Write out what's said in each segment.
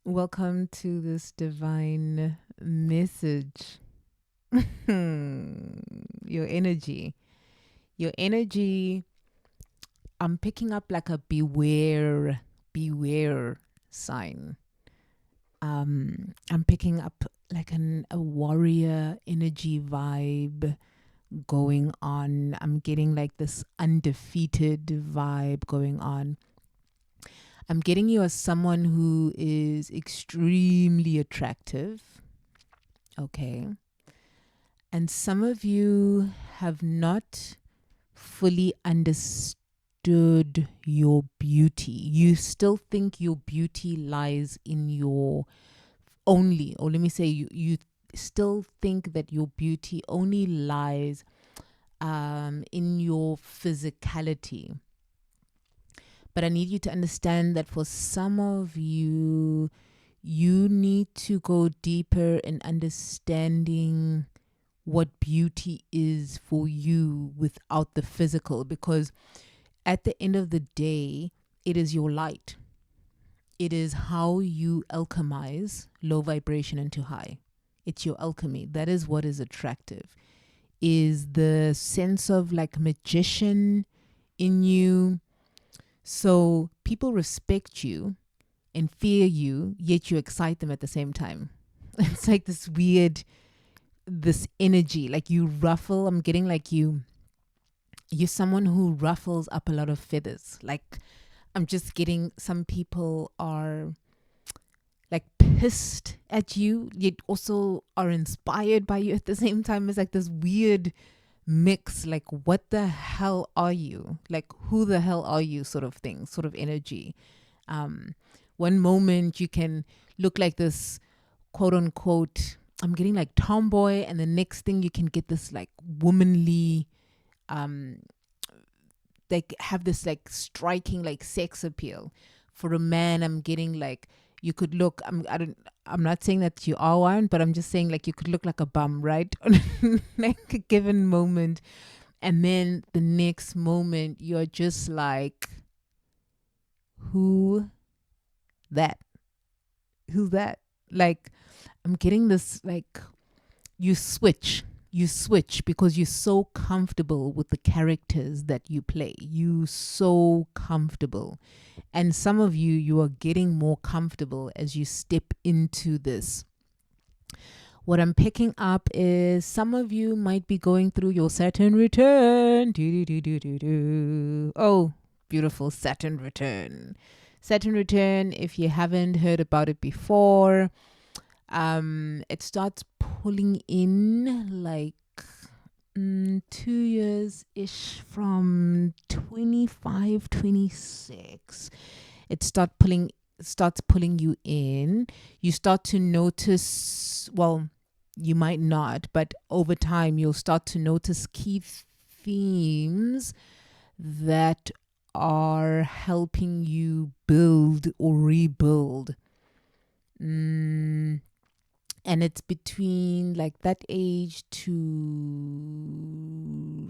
Welcome to this divine message. Your energy. Your energy. I'm picking up like a beware sign. I'm picking up like a warrior energy vibe going on. I'm getting like this undefeated vibe going on. I'm getting you as someone who is extremely attractive. Okay. And some of you have not fully understood your beauty. You still think your beauty lies in your only, or let me say, you still think that your beauty only lies in your physicality. But I need you to understand that for some of you, you need to go deeper in understanding what beauty is for you without the physical, because at the end of the day, it is your light. It is how you alchemize low vibration into high. It's your alchemy. That is what is attractive. Is the sense of like magician in you. So people respect you and fear you, yet you excite them at the same time. It's like this energy, like you ruffle. I'm getting like you're someone who ruffles up a lot of feathers. Like I'm just getting some people are like pissed at you, yet also are inspired by you at the same time. It's like this weird mix, like what the hell are you? Like who the hell are you sort of thing, sort of energy. Um One moment you can look like this quote unquote, I'm getting like tomboy, and the next thing you can get this like womanly, um like have this like striking like sex appeal. For a man, I'm getting like you could look, I'm not saying that you are one, but I'm just saying like you could look like a bum, right? Like a given moment, and then the next moment you're just like, who that who's that? Like I'm getting this like you switch because you're so comfortable with the characters that you play. You so comfortable. And some of you are getting more comfortable as you step into this. What I'm picking up is some of you might be going through your Saturn return. Oh, beautiful Saturn return. Saturn return, if you haven't heard about it before, it starts pulling in like 2 years ish from 25, 26. It starts pulling you in. You start to notice, well, you might not, but over time you'll start to notice key themes that are helping you build or rebuild. And it's between like that age to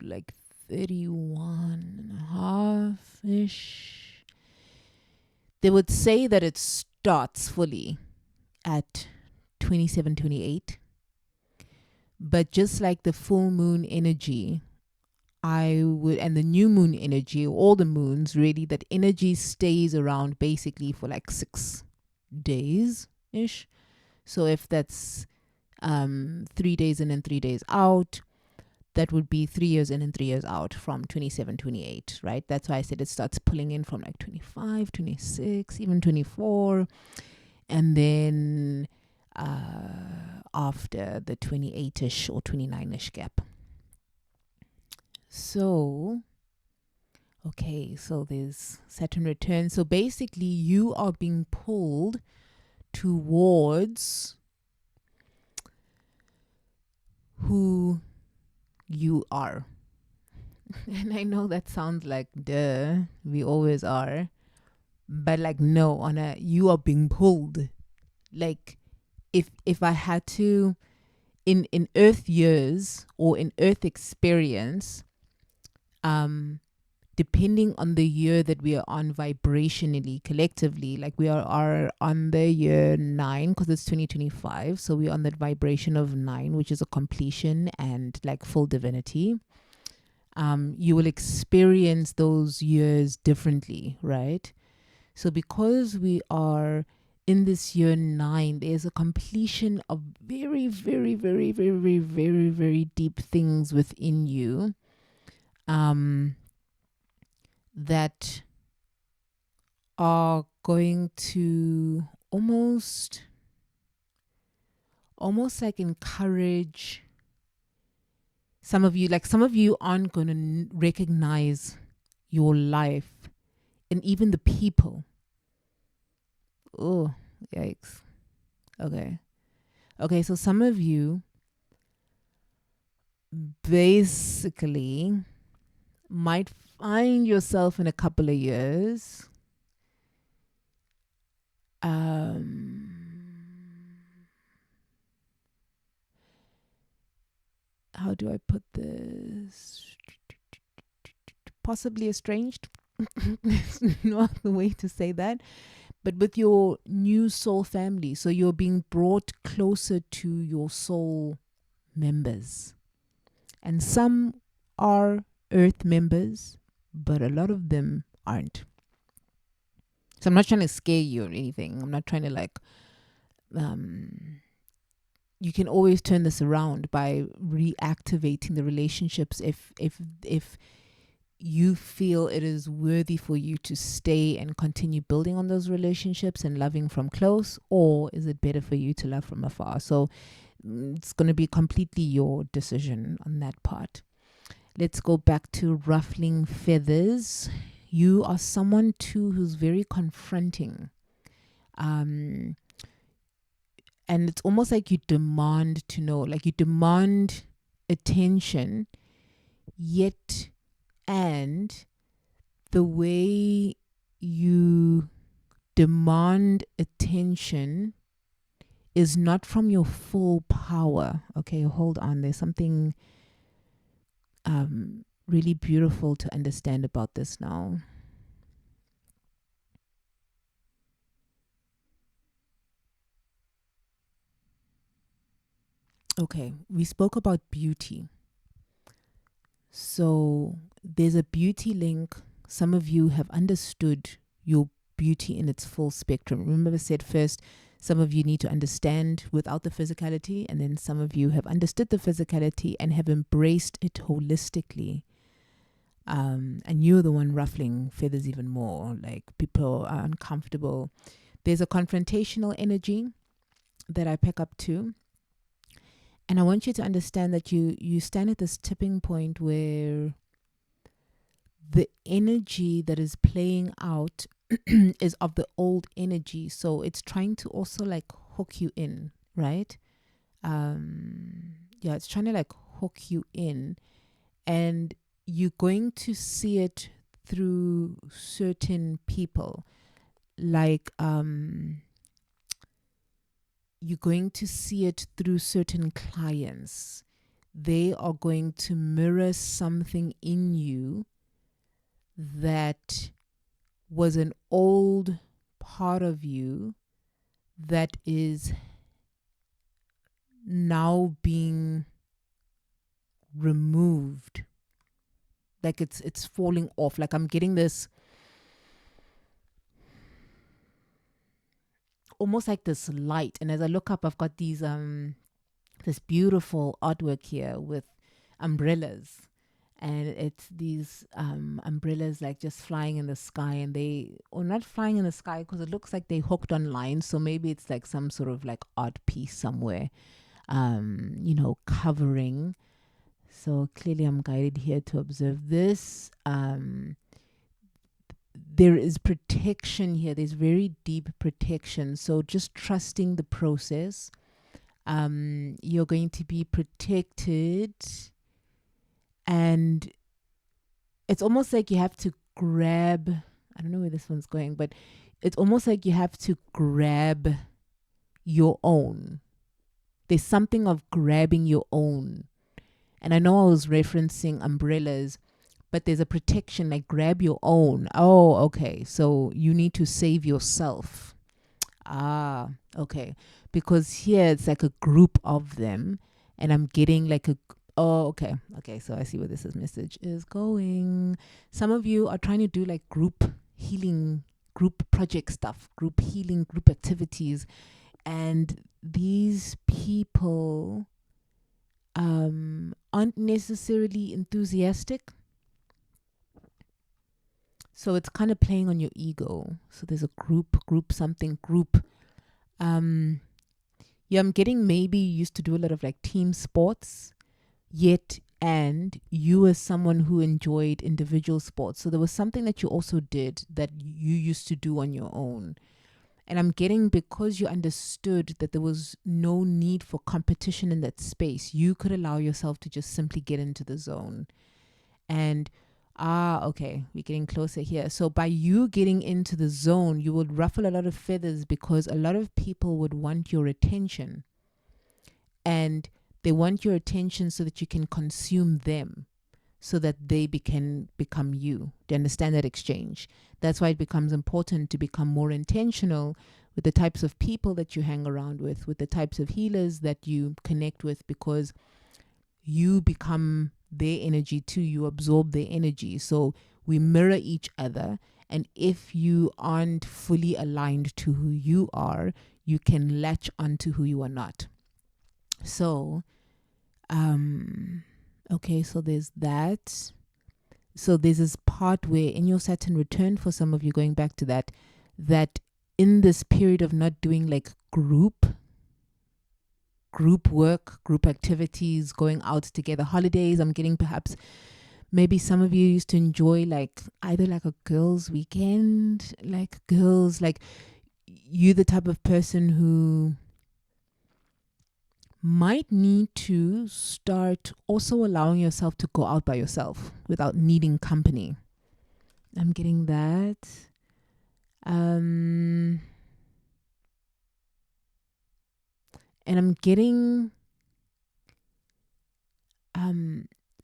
like 31 and a half ish. They would say that it starts fully at 27, 28. But just like the full moon energy, and the new moon energy, all the moons really, that energy stays around basically for like 6 days ish. So if that's 3 days in and 3 days out, that would be 3 years in and 3 years out from 27, 28, right? That's why I said it starts pulling in from like 25, 26, even 24. And then after the 28-ish or 29-ish gap. So, okay, so there's Saturn return. So basically you are being pulled towards who you are. And I know that sounds like duh, we always are. But like no, you are being pulled. Like if I had to, in earth years or in earth experience, depending on the year that we are on vibrationally, collectively, like we are on the year 9 because it's 2025. So we're on that vibration of 9, which is a completion and like full divinity. You will experience those years differently, right? So because we are in this year 9, there's a completion of very, very, very, very, very, very, very deep things within you that are going to almost like encourage some of you aren't going to recognize your life and even the people. Oh, yikes. Okay, so some of you basically might find yourself in a couple of years how do I put this? Possibly estranged. There's no other way to say that. But with your new soul family. So you're being brought closer to your soul members. And some are earth members, but a lot of them aren't. So I'm not trying to scare you or anything. I'm not trying to like you can always turn this around by reactivating the relationships if you feel it is worthy for you to stay and continue building on those relationships and loving from close, or is it better for you to love from afar? So it's going to be completely your decision on that part. Let's go back to ruffling feathers. You are someone too who's very confronting. And it's almost like you demand to know, like you demand attention, yet and the way you demand attention is not from your full power. Okay, hold on. There's something really beautiful to understand about this now. Okay, we spoke about beauty. So there's a beauty link. Some of you have understood your beauty in its full spectrum. Remember I said first, some of you need to understand without the physicality, and then some of you have understood the physicality and have embraced it holistically. And you're the one ruffling feathers even more. Like people are uncomfortable. There's a confrontational energy that I pick up too. And I want you to understand that you stand at this tipping point where the energy that is playing out is of the old energy. So it's trying to also like hook you in, right? Yeah, it's trying to like hook you in. And you're going to see it through certain people. Like you're going to see it through certain clients. They are going to mirror something in you that was an old part of you that is now being removed. Like it's falling off. Like I'm getting this almost like this light, and as I look up, I've got these this beautiful artwork here with umbrellas, and it's these umbrellas like just flying in the sky, and they or not flying in the sky because it looks like they hooked on lines, so maybe it's like some sort of like art piece somewhere, covering. So clearly I'm guided here to observe this. There is protection here. There's very deep protection. So just trusting the process. You're going to be protected. And it's almost like you have to grab, I don't know where this one's going, but it's almost like you have to grab your own. There's something of grabbing your own. And I know I was referencing umbrellas, but there's a protection, like grab your own. Oh, okay. So you need to save yourself. Ah, okay. Because here it's like a group of them, and I'm getting like a. Oh, okay. Okay, so I see where this message is going. Some of you are trying to do like group healing, group project stuff, group healing, group activities, and these people aren't necessarily enthusiastic. So it's kind of playing on your ego. So there's a group something, group. Yeah, I'm getting maybe you used to do a lot of like team sports, yet, and you as someone who enjoyed individual sports. So there was something that you also did that you used to do on your own. And I'm getting, because you understood that there was no need for competition in that space, you could allow yourself to just simply get into the zone. And okay, we're getting closer here. So by you getting into the zone, you would ruffle a lot of feathers because a lot of people would want your attention. And they want your attention so that you can consume them, so that they can become you. Do you understand that exchange? That's why it becomes important to become more intentional with the types of people that you hang around with the types of healers that you connect with, because you become their energy too. You absorb their energy. So we mirror each other. And if you aren't fully aligned to who you are, you can latch onto who you are not. So, okay, so there's that. So there's this part where in your Saturn return, for some of you, going back to that, that in this period of not doing like group work, group activities, going out together, holidays, I'm getting perhaps maybe some of you used to enjoy like either like a girls' weekend, like girls, like you the type of person who might need to start also allowing yourself to go out by yourself without needing company. I'm getting that. And I'm getting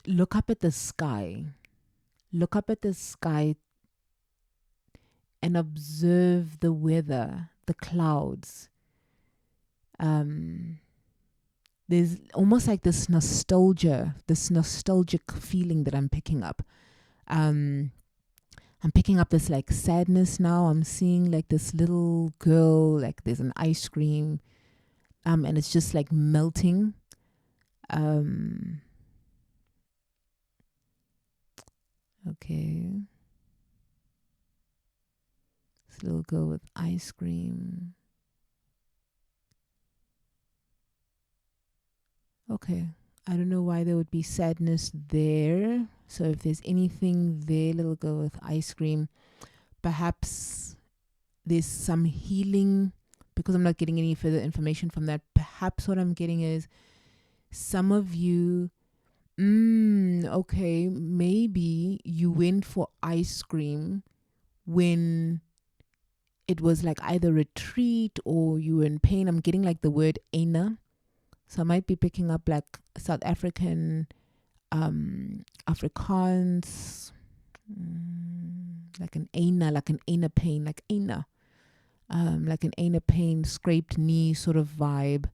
look up at the sky. Look up at the sky and observe the weather, the clouds. There's almost like this nostalgia, this nostalgic feeling that I'm picking up. I'm picking up this like sadness now. I'm seeing like this little girl, like there's an ice cream, and it's just like melting. Okay. This little girl with ice cream. Okay. I don't know why there would be sadness there. So if there's anything there, little girl with ice cream, perhaps there's some healing, because I'm not getting any further information from that. Perhaps what I'm getting is some of you, okay, maybe you went for ice cream when it was like either a treat or you were in pain. I'm getting like the word Aina. So I might be picking up like South African, Afrikaans, like an Aina pain, like Aina. Like an Aina pain, scraped knee sort of vibe.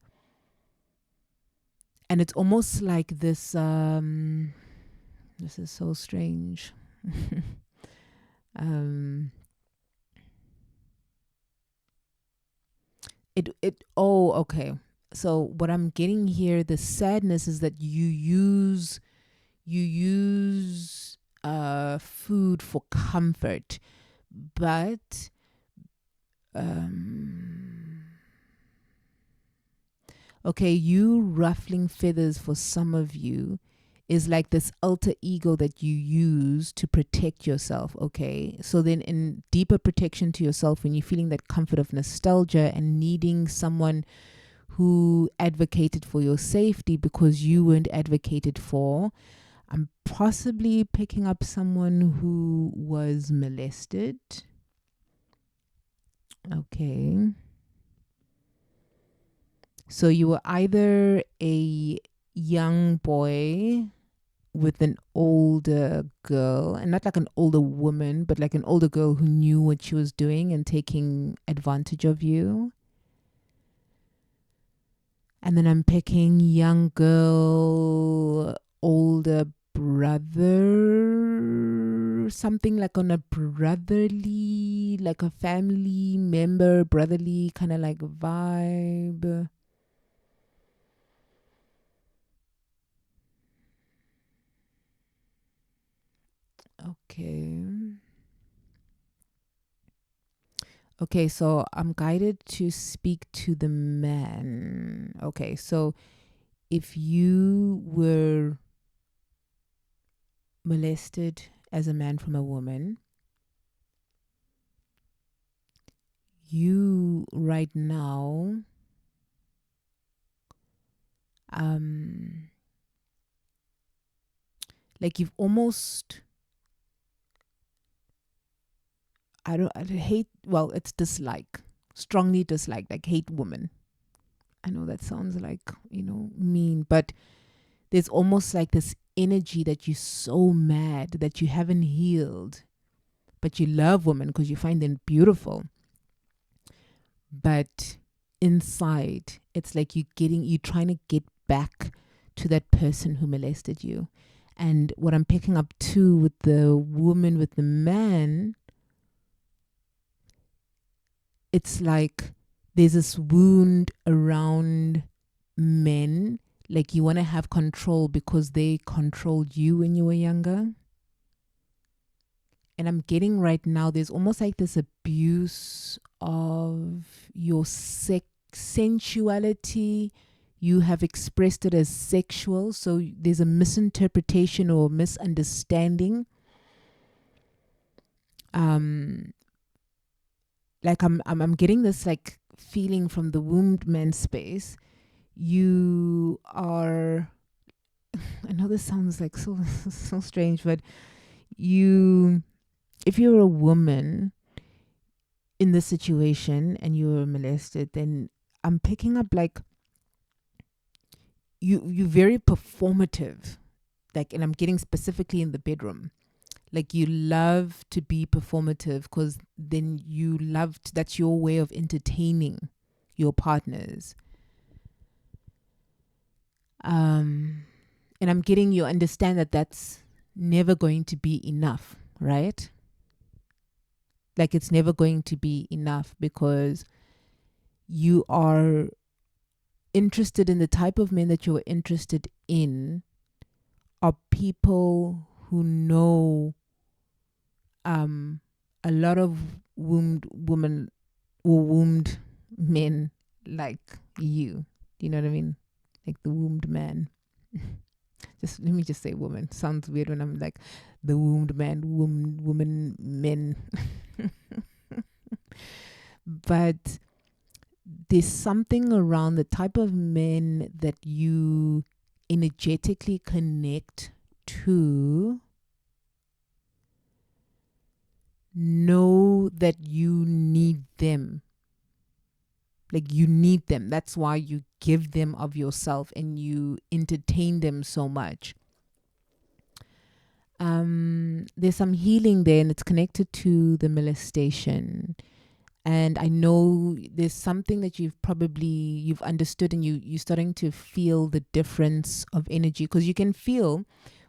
And it's almost like this, this is so strange. Okay. So what I'm getting here, the sadness is that you use food for comfort, but okay, you ruffling feathers for some of you is like this alter ego that you use to protect yourself. Okay, so then in deeper protection to yourself, when you're feeling that comfort of nostalgia and needing someone who advocated for your safety because you weren't advocated for, I'm possibly picking up someone who was molested. Okay. So you were either a young boy with an older girl, and not like an older woman, but like an older girl who knew what she was doing and taking advantage of you. And then I'm picking young girl, older brother, something like on a brotherly, like a family member, brotherly kind of like vibe. Okay. Okay, so I'm guided to speak to the man. Okay, so if you were molested as a man from a woman, you right now, um, like you've almost, I hate, well, it's dislike, strongly dislike, like hate women. I know that sounds like, mean, but there's almost like this energy that you're so mad that you haven't healed, but you love women because you find them beautiful. But inside, it's like you're trying to get back to that person who molested you. And what I'm picking up too with the woman with the man, it's like there's this wound around men. Like you want to have control because they controlled you when you were younger. And I'm getting right now, there's almost like this abuse of your sensuality. You have expressed it as sexual, so there's a misinterpretation or misunderstanding. Like I'm getting this like feeling from the wombed man space. You are, I know this sounds like so so strange, but if you're a woman in this situation and you were molested, then I'm picking up like you're very performative. Like, and I'm getting specifically in the bedroom. Like you love to be performative because then that's your way of entertaining your partners. And I'm getting you understand that that's never going to be enough, right? Like it's never going to be enough because you are interested in the type of men that you're interested in are people who know a lot of wombed women or wombed men like you. Do you know what I mean? Like the wombed man. Just let me just say woman. Sounds weird when I'm like the wombed man, woman, men. But there's something around the type of men that you energetically connect to. Know that you need them. Like you need them. That's why you give them of yourself and you entertain them so much. There's some healing there and it's connected to the molestation. And I know there's something that you've understood and you're starting to feel the difference of energy because you can feel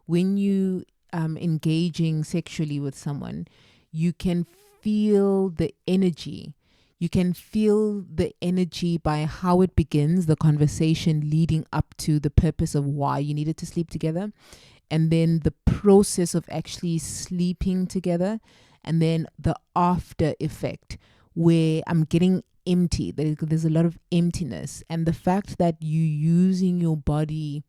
when you engaging sexually with someone, you can feel the energy. You can feel the energy by how it begins, the conversation leading up to the purpose of why you needed to sleep together, and then the process of actually sleeping together, and then the after effect where I'm getting empty. There's a lot of emptiness, and the fact that you using your body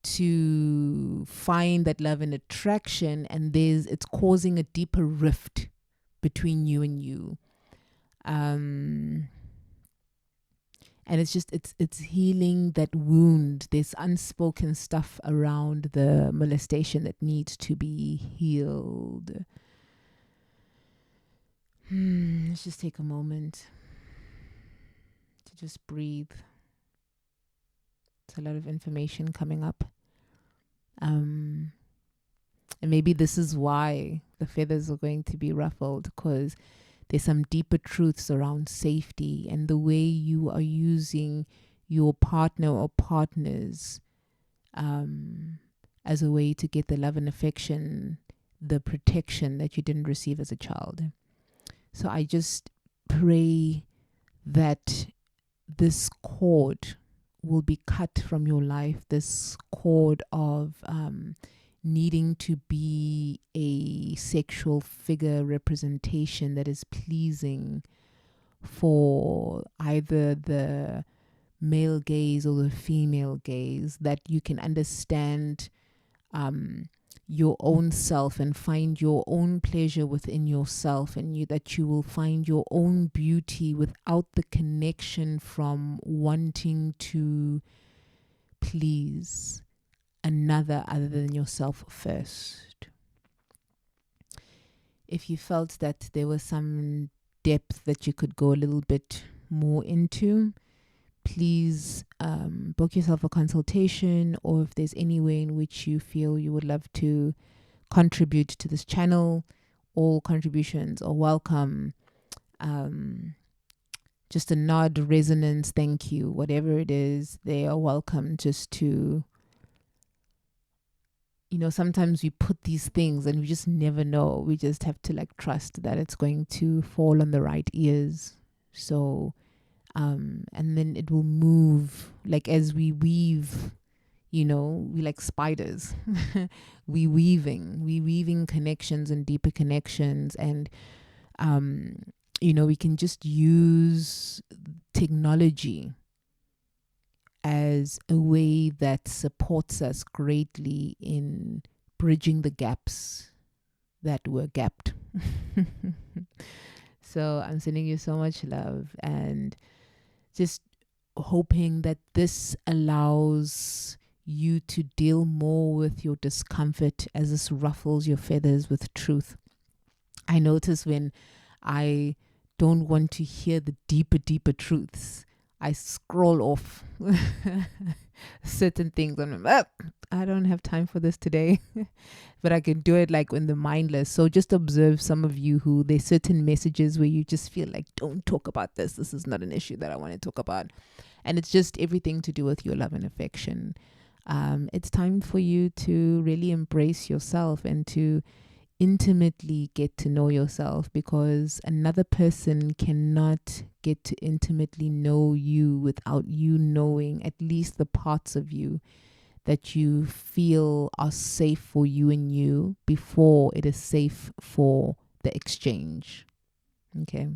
to find that love and attraction, and it's causing a deeper rift between you and you. And it's healing that wound. There's unspoken stuff around the molestation that needs to be healed. Let's just take a moment to just breathe. It's a lot of information coming up. And maybe this is why the feathers are going to be ruffled, because there's some deeper truths around safety and the way you are using your partner or partners as a way to get the love and affection, the protection that you didn't receive as a child. So I just pray that this cord will be cut from your life, this cord of needing to be a sexual figure representation that is pleasing for either the male gaze or the female gaze, that you can understand your own self and find your own pleasure within yourself, and that you will find your own beauty without the connection from wanting to please another other than yourself first. If you felt that there was some depth that you could go a little bit more into, please book yourself a consultation, or if there's any way in which you feel you would love to contribute to this channel, all contributions are welcome. Just a nod, resonance, thank you, whatever it is, they are welcome. Just to, sometimes we put these things and we just never know. We just have to trust that it's going to fall on the right ears. So and then it will move as we weave, we like spiders. we weaving connections and deeper connections, and we can just use technology as a way that supports us greatly in bridging the gaps that were gapped. So I'm sending you so much love, and just hoping that this allows you to deal more with your discomfort as this ruffles your feathers with truth. I notice when I don't want to hear the deeper truths, I scroll off certain things. I'm like, I don't have time for this today. But I can do it in the mindless. So just observe some of you who there's certain messages where you just feel like, don't talk about this. This is not an issue that I want to talk about. And it's just everything to do with your love and affection. It's time for you to really embrace yourself and to intimately get to know yourself, because another person cannot get to intimately know you without you knowing at least the parts of you that you feel are safe for you and you before it is safe for the exchange. Okay.